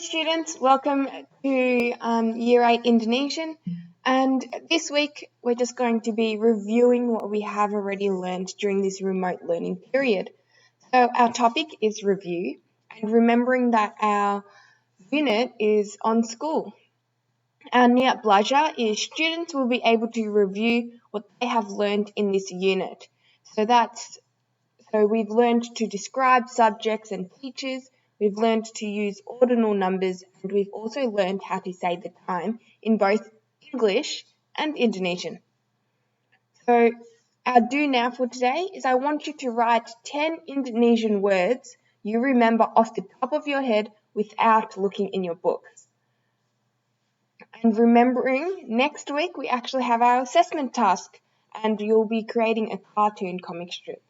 Students, welcome to Year 8 Indonesian, and this week we're just going to be reviewing what we have already learned during this remote learning period. So our topic is review, and remembering that our unit is on school. Our niat belajar is students will be able to review what they have learned in this unit. So we've learned to describe subjects and teachers, we've learned to use ordinal numbers, and we've also learned how to say the time in both English and Indonesian. So our do now for today is I want you to write 10 Indonesian words you remember off the top of your head without looking in your books. And remembering, next week we actually have our assessment task, and you'll be creating a cartoon comic strip.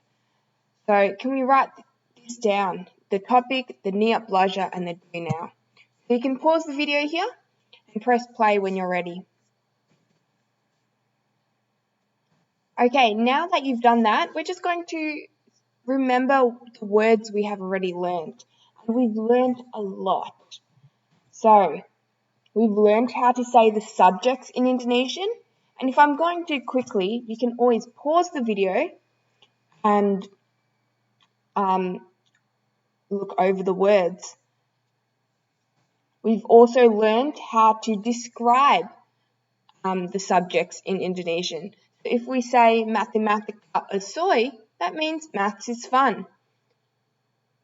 So can we write this down? The topic, the niat belajar, and the do now. So you can pause the video here and press play when you're ready. Okay, now that you've done that, we're just going to remember the words we have already learned. And we've learned a lot. So we've learned how to say the subjects in Indonesian. And if I'm going too quickly, you can always pause the video and look over the words. We've also learned how to describe the subjects in Indonesian. So if we say matematika asoy, that means maths is fun.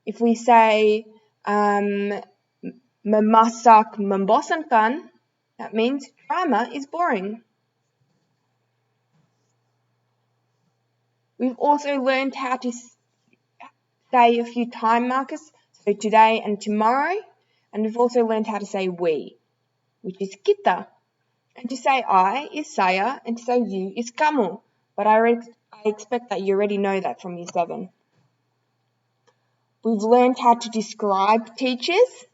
If we say memasak membosankan, that means drama is boring. We've also learned how to say a few time markers, so today and tomorrow, and we've also learned how to say we, which is kita. And to say I is saya, and to say you is kamu. But I expect that you already know that from year 7. We've learned how to describe teachers.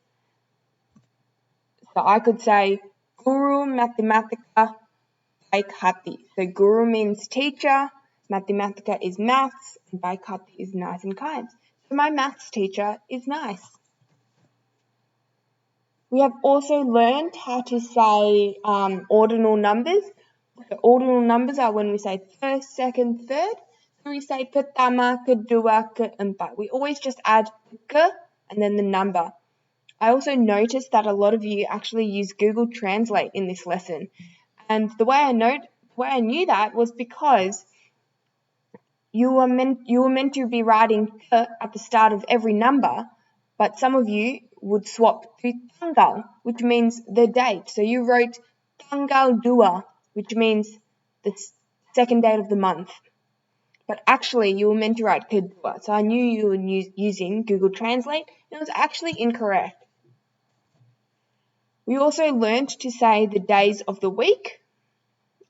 So I could say guru matematika baik hati. So guru means teacher, matematika is maths, and baik hati is nice and kind. So my maths teacher is nice. We have also learned how to say ordinal numbers. So ordinal numbers are when we say first, second, third. When we say pertama, kedua, keempat, we always just add ke and then the number. I also noticed that a lot of you actually use Google Translate in this lesson. And the way I knew that was because you were meant to be writing ke at the start of every number, but some of you would swap to tanggal, which means the date. So you wrote tanggal 2, which means the second date of the month. But actually, you were meant to write kedua. So I knew you were using Google Translate, and it was actually incorrect. We also learned to say the days of the week,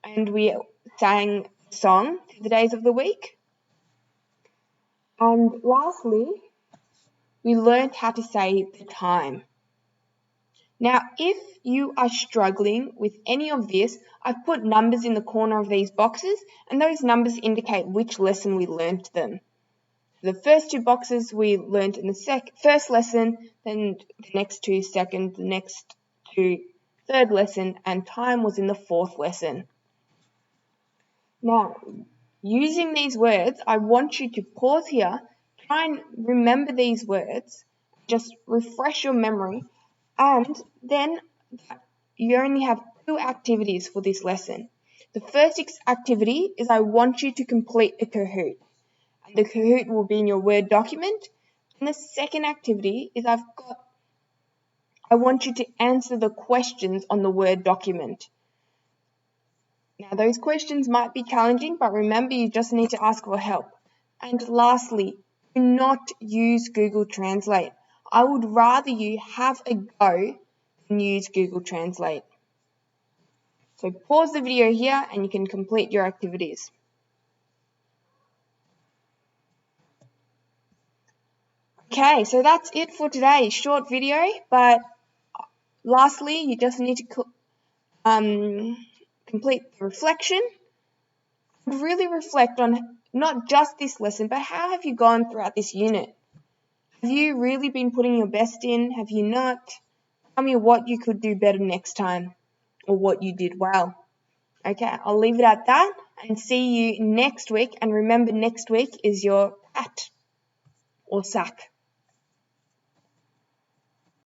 and we sang a song to the days of the week. And lastly, we learned how to say the time. Now, if you are struggling with any of this, I've put numbers in the corner of these boxes, and those numbers indicate which lesson we learned them. The first 2 boxes we learned in the first lesson, then the next 2 second, the next 2 third lesson, and time was in the 4th lesson. Now, using these words, I want you to pause here, try and remember these words, just refresh your memory, and then you only have 2 activities for this lesson. The first activity is I want you to complete a Kahoot. And the Kahoot will be in your Word document. And the second activity is I want you to answer the questions on the Word document. Now, those questions might be challenging, but remember, you just need to ask for help. And lastly, do not use Google Translate. I would rather you have a go than use Google Translate. So pause the video here and you can complete your activities. Okay, so that's it for today. Short video, but lastly, you just need to complete the reflection. Really reflect on not just this lesson, but how have you gone throughout this unit? Have you really been putting your best in? Have you not? Tell me what you could do better next time or what you did well. Okay, I'll leave it at that and see you next week. And remember, next week is your pat or sack.